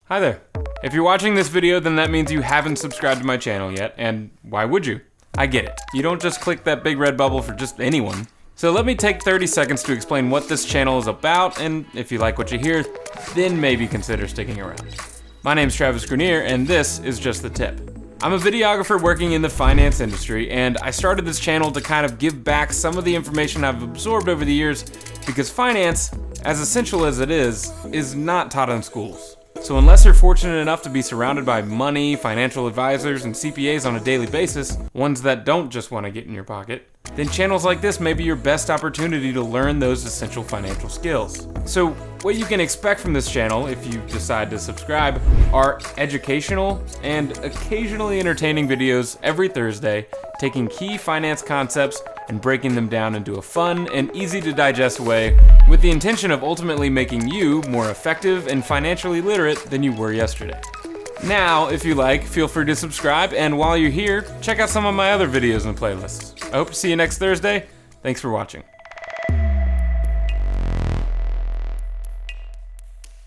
Hi there. If you're watching this video, then that means you haven't subscribed to my channel yet, and why would you? I get it. You don't just click that big red bubble for just anyone. So let me take 30 seconds to explain what this channel is about, and if you like what you hear, then maybe consider sticking around. My name's Travis Grenier, and this is Just the Tip. I'm a videographer working in the finance industry, and I started this channel to kind of give back some of the information I've absorbed over the years, because finance, as essential as it is not taught in schools. So unless you're fortunate enough to be surrounded by money, financial advisors, and CPAs on a daily basis, ones that don't just want to get in your pocket, then channels like this may be your best opportunity to learn those essential financial skills. So what you can expect from this channel, if you decide to subscribe, are educational and occasionally entertaining videos every Thursday, taking key finance concepts and breaking them down into a fun and easy to digest way, with the intention of ultimately making you more effective and financially literate than you were yesterday. Now, if you like, feel free to subscribe, and while you're here, check out some of my other videos and playlists. I hope to see you next Thursday. Thanks for watching.